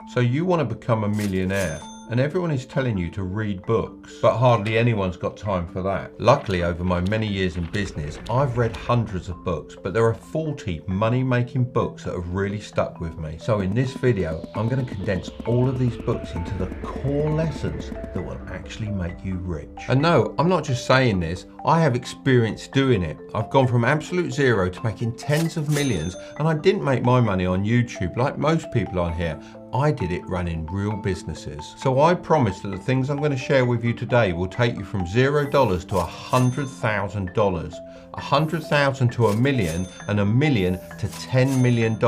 So you want to become a millionaire, and everyone is telling you to read books, but hardly anyone's got time for that. Luckily, over my many years in business, I've read hundreds of books, but there are 40 money-making books that have really stuck with me. So in this video, I'm going to condense all of these books into the core lessons that will actually make you rich. And no, I'm not just saying this, I have experience doing it. I've gone from absolute zero to making tens of millions, and I didn't make my money on YouTube like most people on here. I did it running real businesses. So I promise that the things I'm going to share with you today will take you from $0 to $100,000, $100,000 to $1 million, and $1 million to $10 million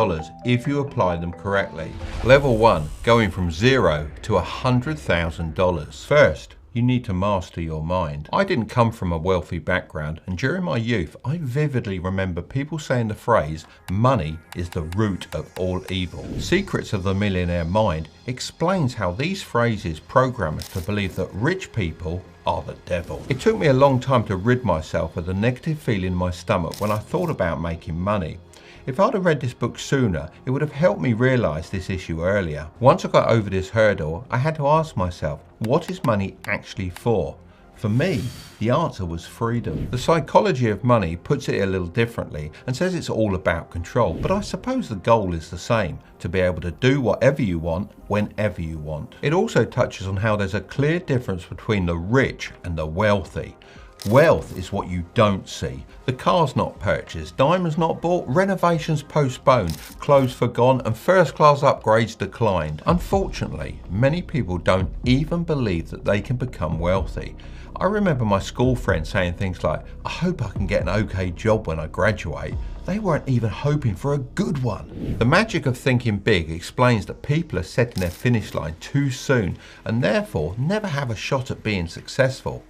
if you apply them correctly. Level 1, going from $0 to $100,000. First, you need to master your mind. I didn't come from a wealthy background, and during my youth, I vividly remember people saying the phrase, money is the root of all evil. Secrets of the Millionaire Mind explains how these phrases program us to believe that rich people are the devil. It took me a long time to rid myself of the negative feeling in my stomach when I thought about making money. If I'd have read this book sooner, it would have helped me realise this issue earlier. Once I got over this hurdle, I had to ask myself, what is money actually for? For me, the answer was freedom. The psychology of money puts it a little differently and says it's all about control, but I suppose the goal is the same, to be able to do whatever you want, whenever you want. It also touches on how there's a clear difference between the rich and the wealthy. Wealth is what you don't see. The car's not purchased, diamonds not bought, renovations postponed, clothes forgone, and first class upgrades declined. Unfortunately, many people don't even believe that they can become wealthy. I remember my school friends saying things like, I hope I can get an okay job when I graduate. They weren't even hoping for a good one. The magic of thinking big explains that people are setting their finish line too soon and therefore never have a shot at being successful.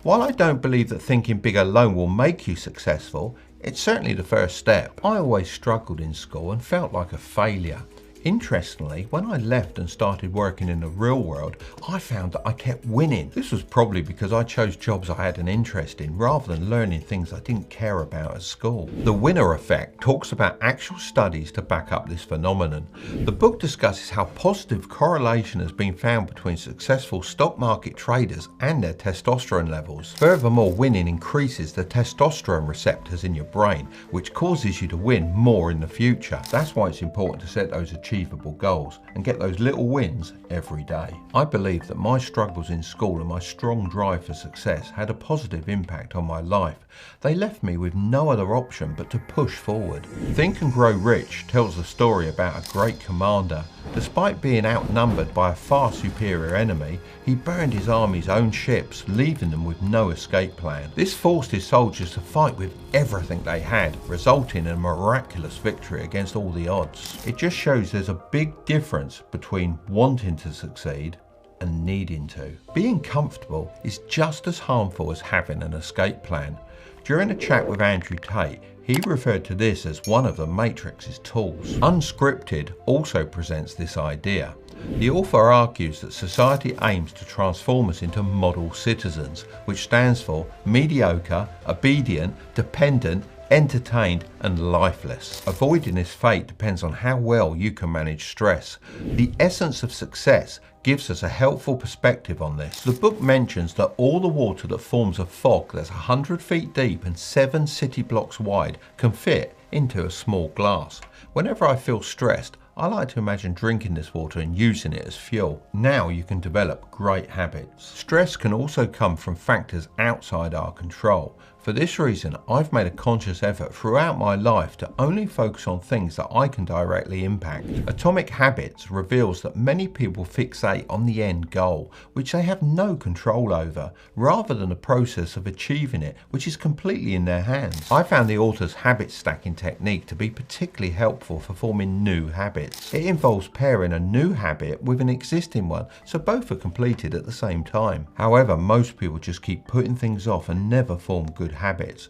While I don't believe that thinking big alone will make you successful, it's certainly the first step. I always struggled in school and felt like a failure. Interestingly, when I left and started working in the real world, I found that I kept winning. This was probably because I chose jobs I had an interest in rather than learning things I didn't care about at school. The winner effect talks about actual studies to back up this phenomenon. The book discusses how positive correlation has been found between successful stock market traders and their testosterone levels. Furthermore, winning increases the testosterone receptors in your brain, which causes you to win more in the future. That's why it's important to set those achievable goals and get those little wins every day. I believe that my struggles in school and my strong drive for success had a positive impact on my life. They left me with no other option but to push forward. Think and Grow Rich tells the story about a great commander. Despite being outnumbered by a far superior enemy, he burned his army's own ships, leaving them with no escape plan. This forced his soldiers to fight with everything they had, resulting in a miraculous victory against all the odds. It just shows there's a big difference between wanting to succeed and needing to. Being comfortable is just as harmful as having an escape plan. During a chat with Andrew Tate, he referred to this as one of the Matrix's tools. Unscripted also presents this idea. The author argues that society aims to transform us into model citizens, which stands for mediocre, obedient, dependent, entertained and lifeless. Avoiding this fate depends on how well you can manage stress. The essence of success gives us a helpful perspective on this. The book mentions that all the water that forms a fog that's 100 feet deep and 7 city blocks wide can fit into a small glass. Whenever I feel stressed, I like to imagine drinking this water and using it as fuel. Now you can develop great habits. Stress can also come from factors outside our control. For this reason, I've made a conscious effort throughout my life to only focus on things that I can directly impact. Atomic Habits reveals that many people fixate on the end goal, which they have no control over, rather than the process of achieving it, which is completely in their hands. I found the author's habit stacking technique to be particularly helpful for forming new habits. It involves pairing a new habit with an existing one, so both are completed at the same time. However, most people just keep putting things off and never form good habits.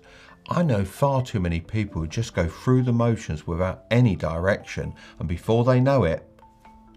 I know far too many people who just go through the motions without any direction, and before they know it,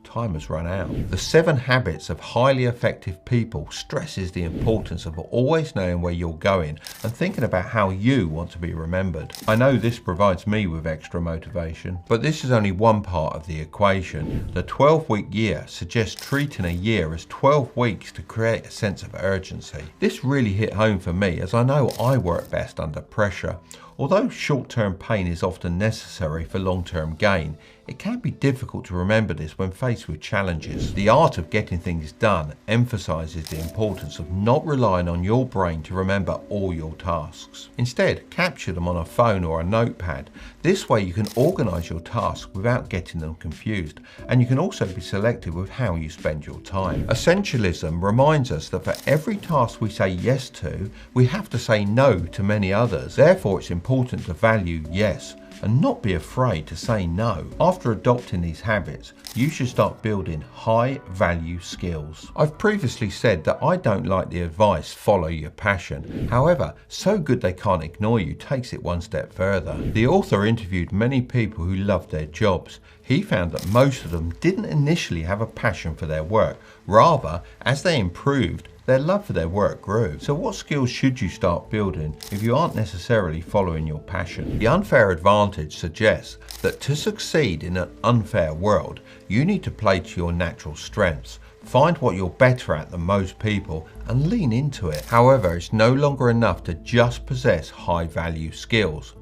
time has run out. The 7 Habits of Highly Effective People stresses the importance of always knowing where you're going and thinking about how you want to be remembered. I know this provides me with extra motivation, but this is only one part of the equation. The 12-week year suggests treating a year as 12 weeks to create a sense of urgency. This really hit home for me, as I know I work best under pressure. Although short-term pain is often necessary for long-term gain, it can be difficult to remember this when faced with challenges. The art of getting things done emphasizes the importance of not relying on your brain to remember all your tasks. Instead, capture them on a phone or a notepad. This way you can organize your tasks without getting them confused, and you can also be selective with how you spend your time. Essentialism reminds us that for every task we say yes to, we have to say no to many others. Therefore, it's important to value yes and not be afraid to say no. After adopting these habits, you should start building high value skills. I've previously said that I don't like the advice, follow your passion. However, So Good They Can't Ignore You takes it one step further. The author interviewed many people who loved their jobs. He found that most of them didn't initially have a passion for their work. Rather, as they improved, their love for their work grew. So what skills should you start building if you aren't necessarily following your passion? The unfair advantage suggests that to succeed in an unfair world, you need to play to your natural strengths. Find what you're better at than most people and lean into it. However, it's no longer enough to just possess high value skills.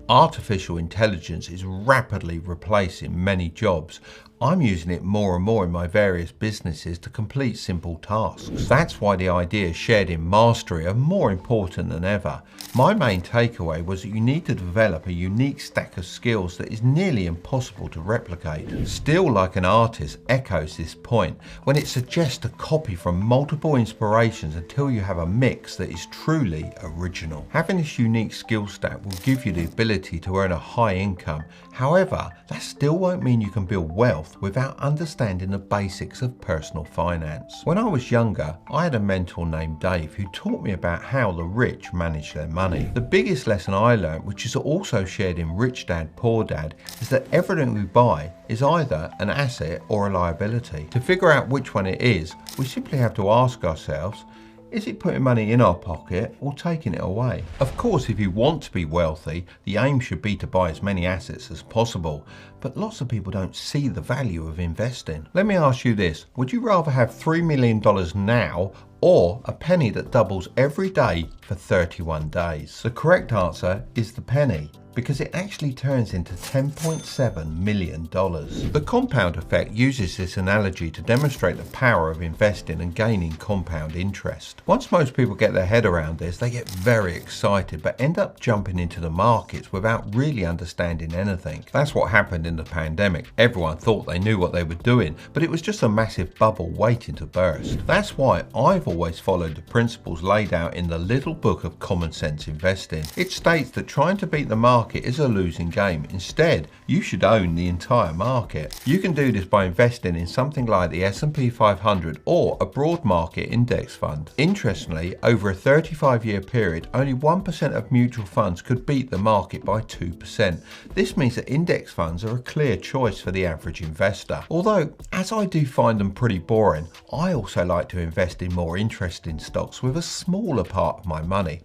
Artificial intelligence is rapidly replacing many jobs. I'm using it more and more in my various businesses to complete simple tasks. That's why the ideas shared in Mastery are more important than ever. My main takeaway was that you need to develop a unique stack of skills that is nearly impossible to replicate. Still Like an Artist echoes this point when it suggests to copy from multiple inspirations until you have a mix that is truly original. Having this unique skill stack will give you the ability to earn a high income. However, that still won't mean you can build wealth without understanding the basics of personal finance. When I was younger, I had a mentor named Dave who taught me about how the rich manage their money. The biggest lesson I learned, which is also shared in Rich Dad, Poor Dad, is that everything we buy is either an asset or a liability. To figure out which one it is, we simply have to ask ourselves, is it putting money in our pocket or taking it away? Of course, if you want to be wealthy, the aim should be to buy as many assets as possible, but lots of people don't see the value of investing. Let me ask you this, would you rather have $3 million now or a penny that doubles every day for 31 days? The correct answer is the penny, because it actually turns into $10.7 million. The compound effect uses this analogy to demonstrate the power of investing and gaining compound interest. Once most people get their head around this, they get very excited but end up jumping into the markets without really understanding anything. That's what happened in the pandemic. Everyone thought they knew what they were doing, but it was just a massive bubble waiting to burst. That's why I've always followed the principles laid out in the little book of common sense investing. It states that trying to beat the market is a losing game. Instead, you should own the entire market. You can do this by investing in something like the S&P 500 or a broad market index fund. Interestingly, over a 35-year period, only 1% of mutual funds could beat the market by 2%. This means that index funds are a clear choice for the average investor. Although, as I do find them pretty boring, I also like to invest in more interesting stocks with a smaller part of my money.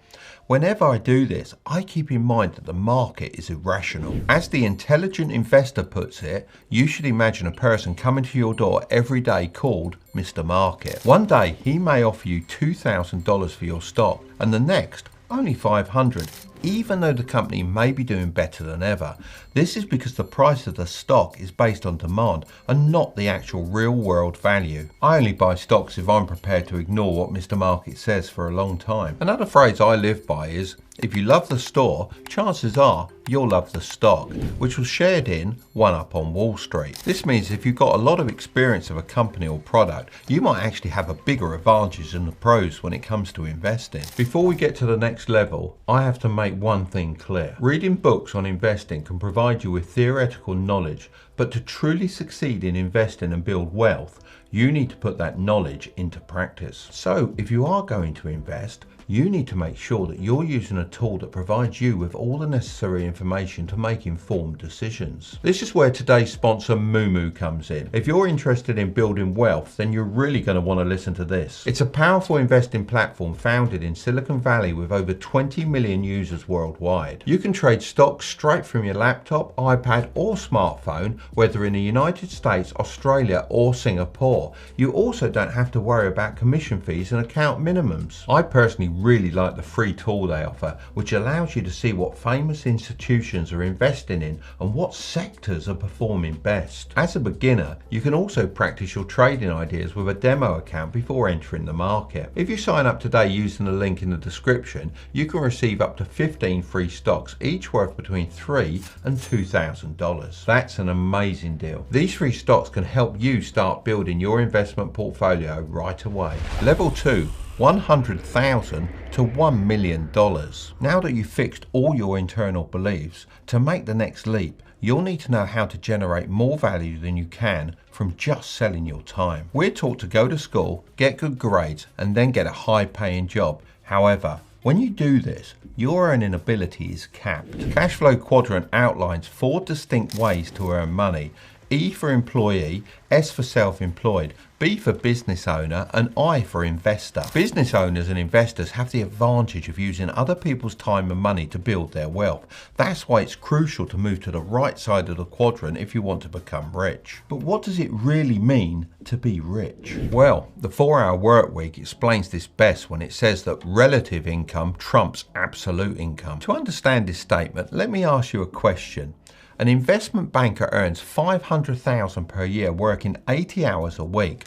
Whenever I do this, I keep in mind that the market is irrational. As the intelligent investor puts it, you should imagine a person coming to your door every day called Mr. Market. One day he may offer you $2,000 for your stock and the next only $500, even though the company may be doing better than ever. This is because the price of the stock is based on demand and not the actual real world value. I only buy stocks if I'm prepared to ignore what Mr. Market says for a long time. Another phrase I live by is, if you love the store, chances are you'll love the stock, which was shared in One Up on Wall Street. This means if you've got a lot of experience of a company or product, you might actually have a bigger advantage than the pros when it comes to investing. Before we get to the next level, I have to make one thing clear. Reading books on investing can provide you with theoretical knowledge, But to truly succeed in investing and build wealth, you need to put that knowledge into practice. So if you are going to invest, you need to make sure that you're using a tool that provides you with all the necessary information to make informed decisions. This is where today's sponsor Moomoo comes in. If you're interested in building wealth, then you're really going to want to listen to this. It's a powerful investing platform founded in Silicon Valley with over 20 million users worldwide. You can trade stocks straight from your laptop, iPad or smartphone, whether in the United States, Australia or Singapore. You also don't have to worry about commission fees and account minimums. I personally really like the free tool they offer, which allows you to see what famous institutions are investing in and what sectors are performing best. As a beginner, you can also practice your trading ideas with a demo account before entering the market. If you sign up today using the link in the description, you can receive up to 15 free stocks, each worth between $3,000 and $2,000. That's an amazing deal. These free stocks can help you start building your investment portfolio right away. Level 2. $100,000 to $1 million. Now that you've fixed all your internal beliefs, to make the next leap, you'll need to know how to generate more value than you can from just selling your time. We're taught to go to school, get good grades, and then get a high-paying job. However, when you do this, your earning ability is capped. Cashflow Quadrant outlines 4 distinct ways to earn money. E for employee, S for self-employed, B for business owner, and I for investor. Business owners and investors have the advantage of using other people's time and money to build their wealth. That's why it's crucial to move to the right side of the quadrant if you want to become rich. But what does it really mean to be rich? Well, the 4-hour work week explains this best when it says that relative income trumps absolute income. To understand this statement, let me ask you a question. An investment banker earns $500,000 per year working 80 hours a week.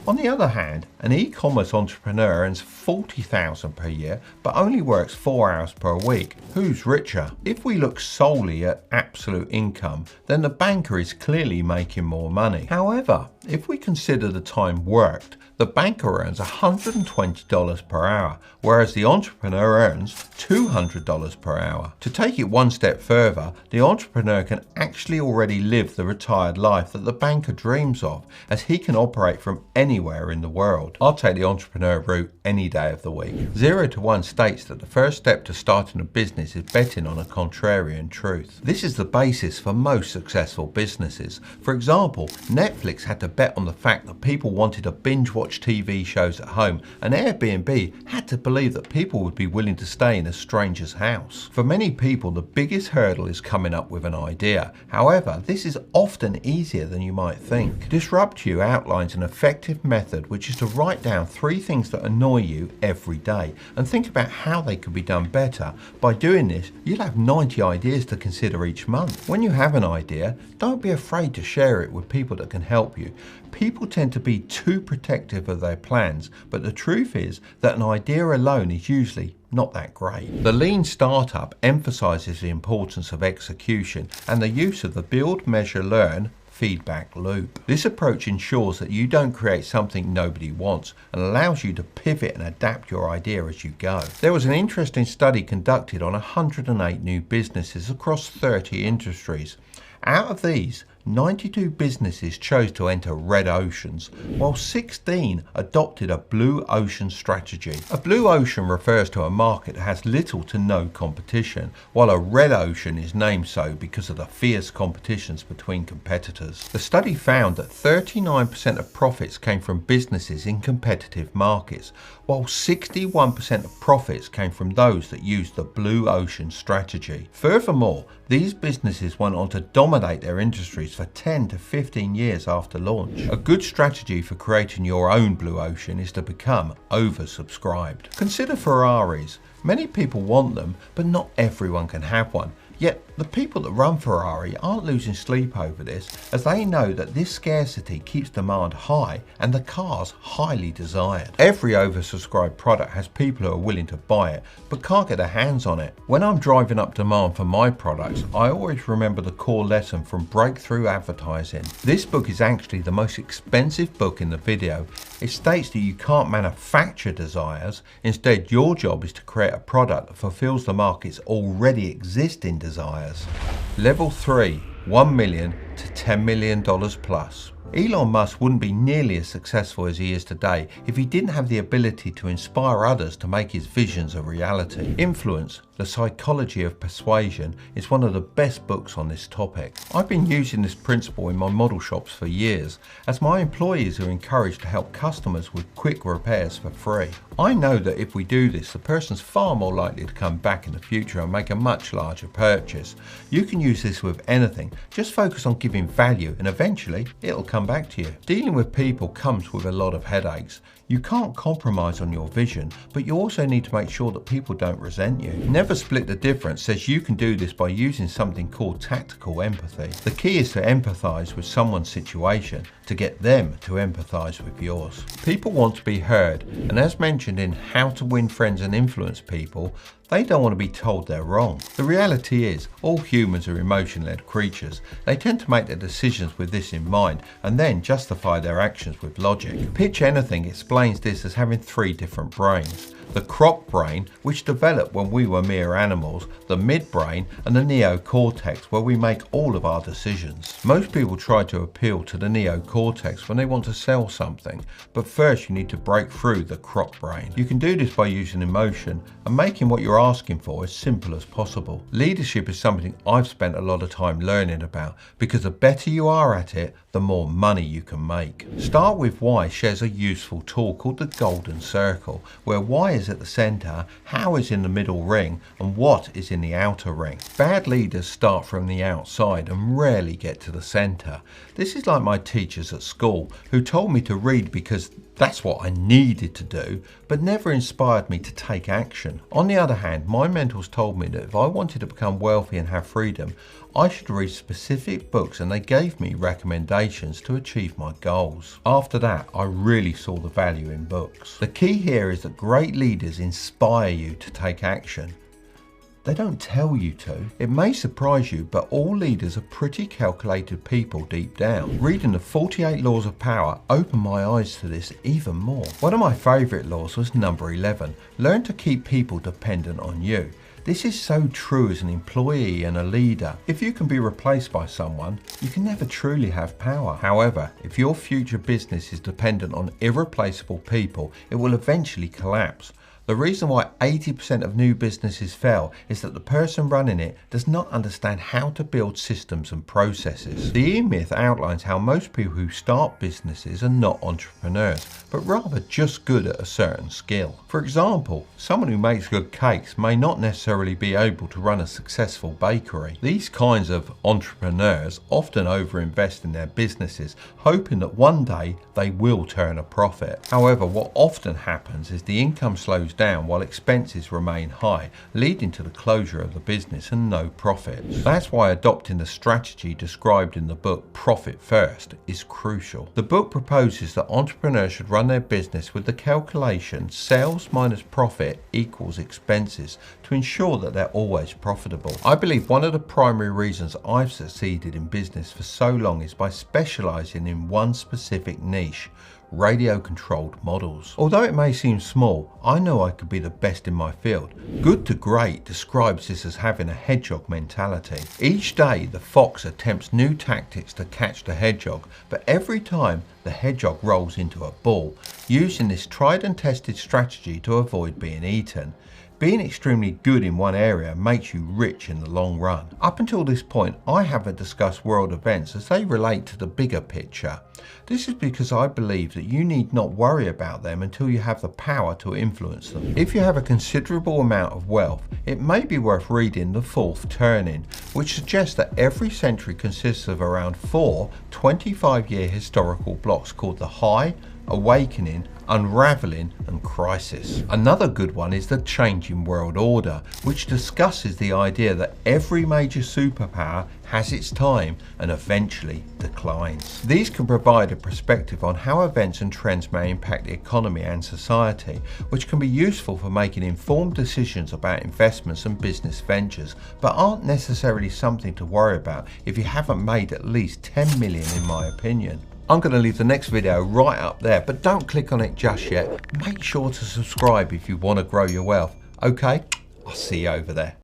On the other hand, an e-commerce entrepreneur earns $40,000 per year but only works 4 hours per week. Who's richer? If we look solely at absolute income, then the banker is clearly making more money. However, if we consider the time worked, the banker earns $120 per hour, whereas the entrepreneur earns $200 per hour. To take it one step further, the entrepreneur can actually already live the retired life that the banker dreams of, as he can operate from anywhere in the world. I'll take the entrepreneur route any day of the week. 0 to 1 states that the first step to starting a business is betting on a contrarian truth. This is the basis for most successful businesses. For example, Netflix had to bet on the fact that people wanted to binge watch TV shows at home, and Airbnb had to believe that people would be willing to stay in a stranger's house. For many people, the biggest hurdle is coming up with an idea. However, this is often easier than you might think. Disrupt You outlines an effective method, which is to write down 3 things that annoy you every day and think about how they could be done better. By doing this, you'll have 90 ideas to consider each month. When you have an idea, don't be afraid to share it with people that can help you. People tend to be too protective of their plans, but the truth is that an idea alone is usually not that great. The lean startup emphasizes the importance of execution and the use of the build, measure, learn feedback loop. This approach ensures that you don't create something nobody wants and allows you to pivot and adapt your idea as you go. There was an interesting study conducted on 108 new businesses across 30 industries. Out of these, 92 businesses chose to enter red oceans, while 16 adopted a blue ocean strategy. A blue ocean refers to a market that has little to no competition, while a red ocean is named so because of the fierce competitions between competitors. The study found that 39% of profits came from businesses in competitive markets, while 61% of profits came from those that used the blue ocean strategy. Furthermore, these businesses went on to dominate their industries for 10 to 15 years after launch. A good strategy for creating your own blue ocean is to become oversubscribed. Consider Ferraris. Many people want them, but not everyone can have one. Yet the people that run Ferrari aren't losing sleep over this, as they know that this scarcity keeps demand high and the car's highly desired. Every oversubscribed product has people who are willing to buy it but can't get their hands on it. When I'm driving up demand for my products, I always remember the core lesson from Breakthrough Advertising. This book is actually the most expensive book in the video. It states that you can't manufacture desires. Instead, your job is to create a product that fulfills the market's already existing desires. Level 3, $1 million to $10 million plus. Elon Musk wouldn't be nearly as successful as he is today if he didn't have the ability to inspire others to make his visions a reality. Influence, The Psychology of Persuasion is one of the best books on this topic. I've been using this principle in my model shops for years, as my employees are encouraged to help customers with quick repairs for free. I know that if we do this, the person's far more likely to come back in the future and make a much larger purchase. You can use this with anything, just focus on giving value and eventually it'll come back to you. Dealing with people comes with a lot of headaches. You can't compromise on your vision, but you also need to make sure that people don't resent you. Never Split the Difference says you can do this by using something called tactical empathy. The key is to empathize with someone's situation to get them to empathize with yours. People want to be heard, and as mentioned in How to Win Friends and Influence People, they don't want to be told they're wrong. The reality is, all humans are emotion-led creatures. They tend to make their decisions with this in mind and then justify their actions with logic. Pitch Anything explains this as having three different brains. The croc brain, which developed when we were mere animals, the midbrain, and the neocortex, where we make all of our decisions. Most people try to appeal to the neocortex when they want to sell something, but first you need to break through the croc brain. You can do this by using emotion and making what you're asking for as simple as possible. Leadership is something I've spent a lot of time learning about, because the better you are at it, the more money you can make. Start With Why shares a useful tool called the Golden Circle, where why is at the center, how is in the middle ring, and what is in the outer ring. Bad leaders start from the outside and rarely get to the center. This is like my teachers at school, who told me to read because that's what I needed to do, but never inspired me to take action. On the other hand, my mentors told me that if I wanted to become wealthy and have freedom, I should read specific books, and they gave me recommendations to achieve my goals. After that, I really saw the value in books. The key here is that great leaders inspire you to take action. They don't tell you to. It may surprise you, but all leaders are pretty calculated people deep down. Reading the 48 Laws of Power opened my eyes to this even more. One of my favourite laws was number 11. Learn to keep people dependent on you. This is so true as an employee and a leader. If you can be replaced by someone, you can never truly have power. However, if your future business is dependent on irreplaceable people, it will eventually collapse. The reason why 80% of new businesses fail is that the person running it does not understand how to build systems and processes. The E-Myth outlines how most people who start businesses are not entrepreneurs, but rather just good at a certain skill. For example, someone who makes good cakes may not necessarily be able to run a successful bakery. These kinds of entrepreneurs often overinvest in their businesses, hoping that one day they will turn a profit. However, what often happens is the income slows down while expenses remain high, leading to the closure of the business and no profits. That's why adopting the strategy described in the book Profit First is crucial. The book proposes that entrepreneurs should run their business with the calculation sales minus profit equals expenses to ensure that they're always profitable. I believe one of the primary reasons I've succeeded in business for so long is by specializing in one specific niche: radio-controlled models. Although it may seem small, I know I could be the best in my field. Good to Great describes this as having a hedgehog mentality. Each day the fox attempts new tactics to catch the hedgehog, but every time the hedgehog rolls into a ball, using this tried and tested strategy to avoid being eaten. Being extremely good in one area makes you rich in the long run. Up until this point, I haven't discussed world events as they relate to the bigger picture. This is because I believe that you need not worry about them until you have the power to influence them. If you have a considerable amount of wealth, it may be worth reading The Fourth Turning, which suggests that every century consists of around 4 25-year historical blocks called the High, Awakening, Unraveling and Crisis. Another good one is The Changing World Order, which discusses the idea that every major superpower has its time and eventually declines. These can provide a perspective on how events and trends may impact the economy and society, which can be useful for making informed decisions about investments and business ventures, but aren't necessarily something to worry about if you haven't made at least 10 million, in my opinion. I'm going to leave the next video right up there, but don't click on it just yet. Make sure to subscribe if you want to grow your wealth. Okay, I'll see you over there.